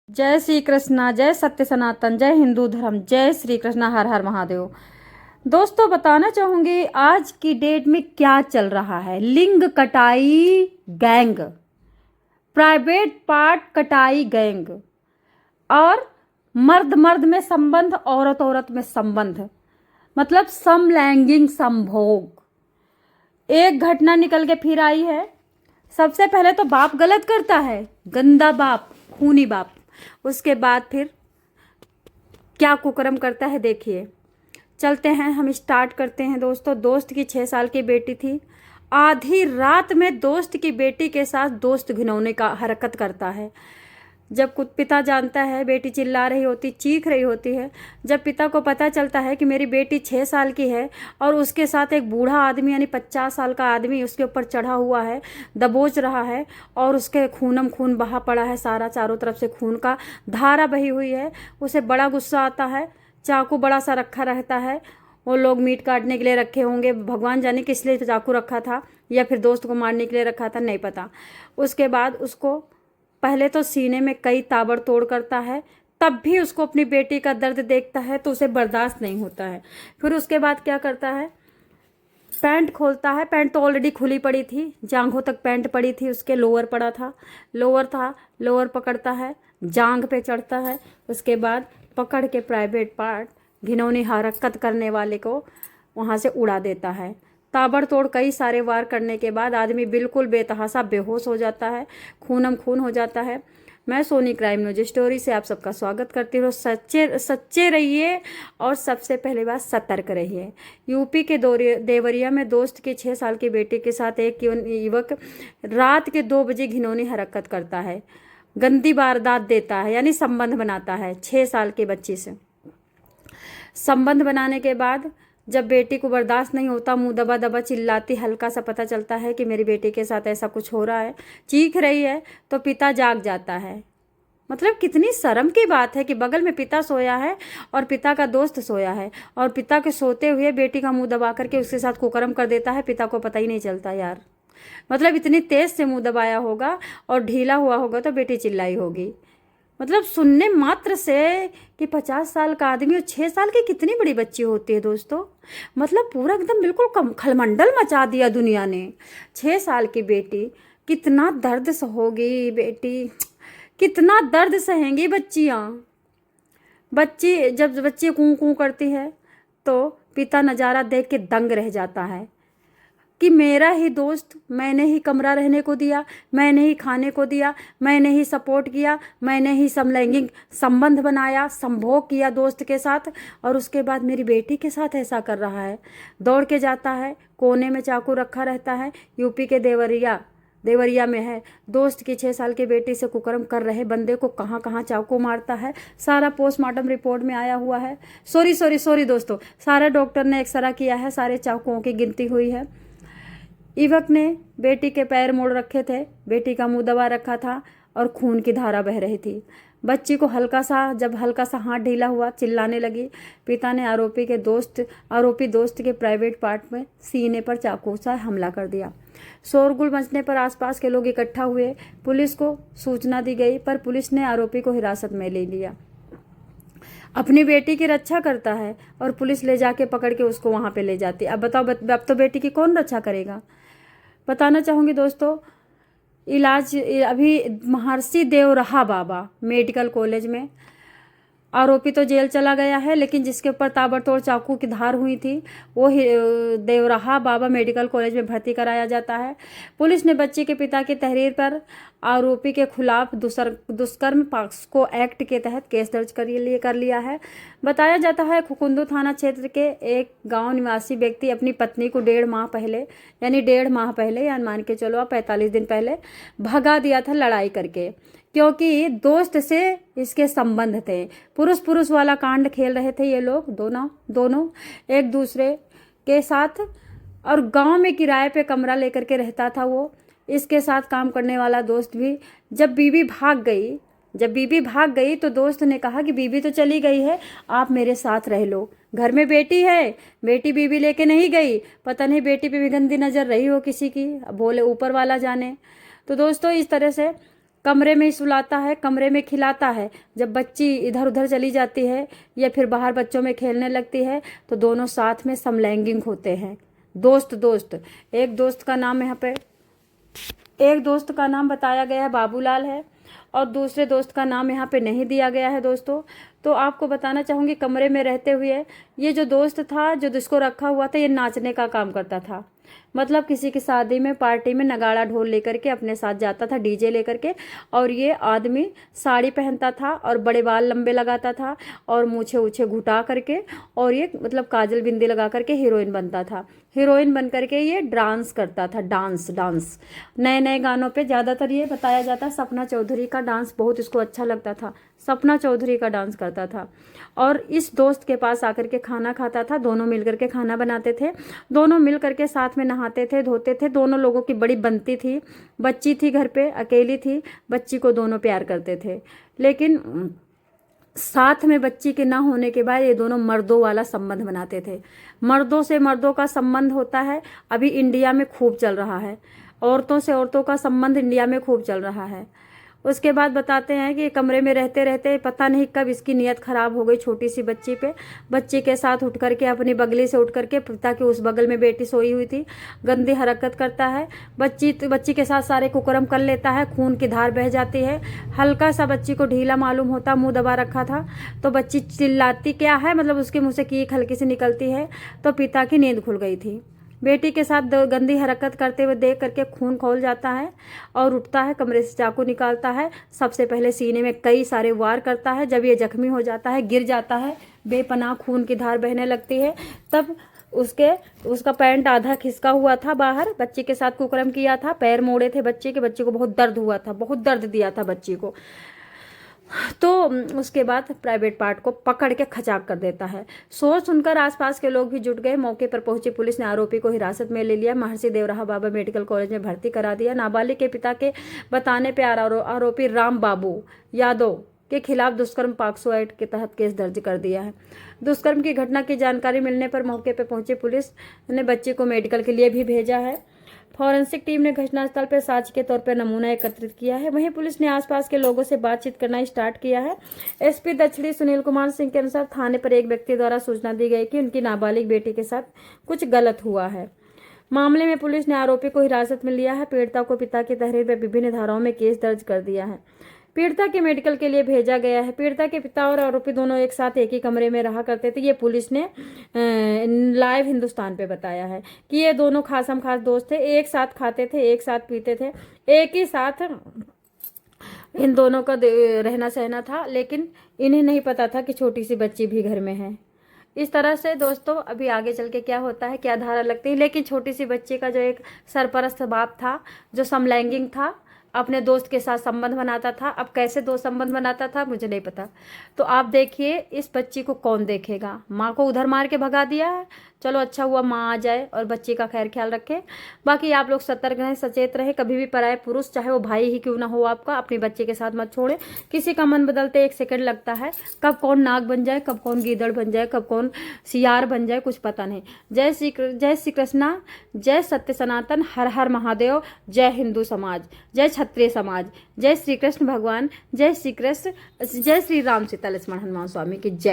जय श्री कृष्णा, जय सत्य सनातन, जय हिंदू धर्म, जय श्री कृष्णा, हर हर महादेव। दोस्तों, बताना चाहूंगी आज की डेट में क्या चल रहा है। लिंग कटाई गैंग, प्राइवेट पार्ट कटाई गैंग, और मर्द मर्द में संबंध, औरत औरत में संबंध, मतलब समलैंगिक संभोग। एक घटना निकल के फिर आई है। सबसे पहले तो बाप गलत करता है, गंदा बाप, खूनी बाप। उसके बाद फिर क्या कुकर्म करता है, देखिए। चलते हैं, हम स्टार्ट करते हैं। दोस्तों, दोस्त की 6 साल की बेटी थी। आधी रात में दोस्त की बेटी के साथ दोस्त घिनौने का हरकत करता है। जब कुछ पिता जानता है, बेटी चिल्ला रही होती, चीख रही होती है। जब पिता को पता चलता है कि मेरी बेटी 6 साल की है और उसके साथ एक बूढ़ा आदमी यानी 50 साल का आदमी उसके ऊपर चढ़ा हुआ है, दबोच रहा है और उसके खूनम खून बहा पड़ा है, सारा चारों तरफ से खून का धारा बही हुई है। उसे बड़ा गुस्सा आता है। चाकू बड़ा सा रखा रहता है। वो लोग मीट काटने के लिए रखे होंगे, भगवान जाने किस लिए चाकू रखा था, या फिर दोस्त को मारने के लिए रखा था, नहीं पता। उसके बाद उसको पहले तो सीने में कई ताबड़तोड़ करता है। तब भी उसको अपनी बेटी का दर्द देखता है तो उसे बर्दाश्त नहीं होता है। फिर उसके बाद क्या करता है, पैंट खोलता है। पैंट तो ऑलरेडी खुली पड़ी थी, जांघों तक पैंट पड़ी थी, उसके लोअर पड़ा था, लोअर पकड़ता है, जांघ पे चढ़ता है। उसके बाद पकड़ के प्राइवेट पार्ट, घिनौनी हरकत करने वाले को वहाँ से उड़ा देता है। ताबड़तोड़ कई सारे वार करने के बाद आदमी बिल्कुल बेतहासा बेहोश हो जाता है, खूनम खून हो जाता है। मैं सोनी क्राइम न्यूज स्टोरी से आप सबका स्वागत करती हूँ। सच्चे सच्चे रहिए और सबसे पहली बात सतर्क रहिए। यूपी के देवरिया में दोस्त की 6 साल की बेटी के साथ एक युवक रात के 2 बजे घिनौनी हरकत करता है, गंदी वारदात देता है, यानी संबंध बनाता है 6 साल की बच्ची से। संबंध बनाने के बाद जब बेटी को बर्दाश्त नहीं होता, मुंह दबा दबा चिल्लाती, हल्का सा पता चलता है कि मेरी बेटी के साथ ऐसा कुछ हो रहा है, चीख रही है, तो पिता जाग जाता है। मतलब कितनी शर्म की बात है कि बगल में पिता सोया है और पिता का दोस्त सोया है, और पिता के सोते हुए बेटी का मुंह दबा करके उसके साथ कुकर्म कर देता है। पिता को पता ही नहीं चलता यार। मतलब इतनी तेज से मुंह दबाया होगा और ढीला हुआ होगा तो बेटी चिल्लाई होगी। मतलब सुनने मात्र से कि 50 साल का आदमी और 6 साल की कितनी बड़ी बच्ची होती है दोस्तों। मतलब पूरा एकदम बिल्कुल खलमंडल मचा दिया दुनिया ने। 6 साल की बेटी, कितना दर्द सहोगी बेटी, कितना दर्द सहेंगी बच्चियाँ। जब बच्ची कूं कूं करती है तो पिता नज़ारा देख के दंग रह जाता है कि मेरा ही दोस्त, मैंने ही कमरा रहने को दिया, मैंने ही खाने को दिया, मैंने ही सपोर्ट किया, मैंने ही समलैंगिक संबंध बनाया, संभोग किया दोस्त के साथ, और उसके बाद मेरी बेटी के साथ ऐसा कर रहा है। दौड़ के जाता है, कोने में चाकू रखा रहता है। यूपी के देवरिया में है। दोस्त की 6 साल की बेटी से कुकर्म कर रहे बंदे को कहाँ कहाँ चाकू मारता है, सारा पोस्टमार्टम रिपोर्ट में आया हुआ है। सॉरी दोस्तों, सारा डॉक्टर ने एक्सरा किया है, सारे चाकुओं की गिनती हुई है। युवक ने बेटी के पैर मोड़ रखे थे, बेटी का मुंह दबा रखा था और खून की धारा बह रही थी। बच्ची को जब हल्का सा हाथ ढीला हुआ, चिल्लाने लगी। पिता ने आरोपी दोस्त के प्राइवेट पार्ट में सीने पर चाकू से हमला कर दिया। शोरगुल मचने पर आसपास के लोग इकट्ठा हुए। पुलिस को सूचना दी गई, पर पुलिस ने आरोपी को हिरासत में ले लिया। अपनी बेटी की रक्षा करता है और पुलिस ले जाके पकड़ के उसको वहां पे ले जाती है। अब बताओ, अब तो बेटी की कौन रक्षा करेगा। बताना चाहूँगी दोस्तों, इलाज अभी महर्षि देवरहा बाबा मेडिकल कॉलेज में आरोपी तो जेल चला गया है, लेकिन जिसके ऊपर ताबड़तोड़ चाकू की धार हुई थी वो देवरहा बाबा मेडिकल कॉलेज में भर्ती कराया जाता है। पुलिस ने बच्ची के पिता की तहरीर पर आरोपी के खिलाफ दुष्कर्म पॉक्सो एक्ट के तहत केस दर्ज कर लिया है। बताया जाता है खुकुंदू थाना क्षेत्र के एक गांव निवासी व्यक्ति अपनी पत्नी को 1.5 माह पहले या मान के चलो 45 दिन पहले भगा दिया था लड़ाई करके, क्योंकि दोस्त से इसके संबंध थे। पुरुष वाला कांड खेल रहे थे ये लोग दोनों एक दूसरे के साथ, और गांव में किराए पे कमरा लेकर के रहता था वो। इसके साथ काम करने वाला दोस्त भी। जब बीबी भाग गई तो दोस्त ने कहा कि बीबी तो चली गई है, आप मेरे साथ रह लो, घर में बेटी है, बेटी बीबी लेके नहीं गई। पता नहीं बेटी पे भी गंदी नजर रही हो किसी की, बोले ऊपर वाला जाने। तो दोस्तों, इस तरह से कमरे में सुलाता है, कमरे में खिलाता है। जब बच्ची इधर उधर चली जाती है या फिर बाहर बच्चों में खेलने लगती है तो दोनों साथ में समलैंगिक होते हैं। दोस्त दोस्त एक दोस्त का नाम यहाँ पे एक दोस्त का नाम बताया गया है बाबूलाल है और दूसरे दोस्त का नाम यहाँ पे नहीं दिया गया है दोस्तों। तो आपको बताना चाहूँगी कमरे में रहते हुए ये जो दोस्त था, जो जिसको रखा हुआ था, ये नाचने का काम करता था। मतलब किसी की शादी में, पार्टी में नगाड़ा ढोल लेकर के अपने साथ जाता था, डीजे लेकर के। और ये आदमी साड़ी पहनता था और बड़े बाल लंबे लगाता था और मूछे ऊछे घुटा करके, और ये मतलब काजल बिंदी लगा करके हीरोइन बनता था। हीरोइन बन करके ये डांस करता था, डांस नए नए गानों पे। ज़्यादातर ये बताया जाता है सपना चौधरी का डांस बहुत इसको अच्छा लगता था, सपना चौधरी का डांस करता था। और इस दोस्त के पास आकर के खाना खाता था, दोनों मिलकर के खाना बनाते थे, दोनों मिल करके साथ में नहाते थे, धोते थे। दोनों लोगों की बड़ी बनती थी। बच्ची थी घर पे, अकेली थी, बच्ची को दोनों प्यार करते थे। लेकिन साथ में बच्ची के ना होने के बाद ये दोनों मर्दों वाला संबंध बनाते थे। मर्दों से मर्दों का संबंध होता है, अभी इंडिया में खूब चल रहा है। औरतों से औरतों का संबंध इंडिया में खूब चल रहा है। उसके बाद बताते हैं कि कमरे में रहते रहते पता नहीं कब इसकी नीयत खराब हो गई छोटी सी बच्ची पे। बच्ची के साथ उठ करके, अपनी बगली से उठ करके, पिता के उस बगल में बेटी सोई हुई थी, गंदी हरकत करता है। बच्ची के साथ सारे कुकर्म कर लेता है, खून की धार बह जाती है। हल्का सा बच्ची को ढीला मालूम होता, मुंह दबा रखा था, तो बच्ची चिल्लाती क्या है, मतलब उसके मुंह से कीक हल्की सी निकलती है। तो पिता की नींद खुल गई थी। बेटी के साथ गंदी हरकत करते हुए देख करके खून खौल जाता है और उठता है, कमरे से चाकू निकालता है, सबसे पहले सीने में कई सारे वार करता है। जब ये जख्मी हो जाता है, गिर जाता है, बेपनाह खून की धार बहने लगती है, तब उसका पैंट आधा खिसका हुआ था बाहर, बच्ची के साथ कुकर्म किया था, पैर मोड़े थे बच्चे के, बच्चे को बहुत दर्द हुआ था, बहुत दर्द दिया था बच्ची को। तो उसके बाद प्राइवेट पार्ट को पकड़ के खचाक कर देता है। शोर सुनकर आसपास के लोग भी जुट गए। मौके पर पहुंची पुलिस ने आरोपी को हिरासत में ले लिया, महर्षि देवराहा बाबा मेडिकल कॉलेज में भर्ती करा दिया। नाबालिग के पिता के बताने पर आरोपी राम बाबू यादव के खिलाफ दुष्कर्म पॉक्सो एक्ट के तहत केस दर्ज कर दिया है। दुष्कर्म की घटना की जानकारी मिलने पर मौके पर पहुंची पुलिस ने बच्चे को मेडिकल के लिए भी भेजा है। फॉरेंसिक टीम ने घटनास्थल पर साक्ष्य के तौर पर नमूना एकत्रित किया है। वहीं पुलिस ने आसपास के लोगों से बातचीत करना स्टार्ट किया है। एसपी दक्षिणी सुनील कुमार सिंह के अनुसार थाने पर एक व्यक्ति द्वारा सूचना दी गई कि उनकी नाबालिग बेटी के साथ कुछ गलत हुआ है। मामले में पुलिस ने आरोपी को हिरासत में लिया है। पीड़िता को पिता की तहरीर पर विभिन्न धाराओं में केस दर्ज कर दिया है। पीड़िता के मेडिकल के लिए भेजा गया है। पीड़िता के पिता और आरोपी दोनों एक साथ एक ही कमरे में रहा करते थे। ये पुलिस ने लाइव हिंदुस्तान पे बताया है कि ये दोनों खासम खास दोस्त थे, एक साथ खाते थे, एक साथ पीते थे, एक ही साथ इन दोनों का रहना सहना था। लेकिन इन्हें नहीं पता था कि छोटी सी बच्ची भी घर में है। इस तरह से दोस्तों अभी आगे चल के क्या होता है, क्या धारा लगती है। लेकिन छोटी सी बच्ची का जो एक सरपरस्त बाप था, जो समलैंगिक था, अपने दोस्त के साथ संबंध बनाता था। अब कैसे दोस्त संबंध बनाता था मुझे नहीं पता। तो आप देखिए इस बच्ची को कौन देखेगा। माँ को उधर मार के भगा दिया है, चलो अच्छा हुआ माँ आ जाए और बच्ची का खैर ख्याल रखे। बाकी आप लोग सतर्क रहें, सचेत रहें। कभी भी पराये पुरुष, चाहे वो भाई ही क्यों ना हो आपका, अपनी बच्चे के साथ मत छोड़े। किसी का मन बदलते 1 सेकंड लगता है, कब कौन नाग बन जाए, कब कौन गीदड़ बन जाए, कब कौन सियार बन जाए, कुछ पता नहीं। जय श्री कृष्णा, जय सत्य सनातन, हर हर महादेव, जय हिंदू समाज, जय क्षत्रिय समाज, जय श्री कृष्ण भगवान, जय श्री कृष्ण, जय श्री राम, सीता लक्ष्मण हनुमान स्वामी की जय।